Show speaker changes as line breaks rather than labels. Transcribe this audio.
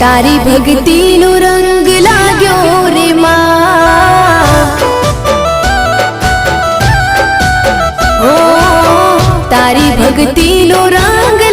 तारी भक्ति नो रंग लाग्यो रे मां। ओ तारी भक्ति नो रंग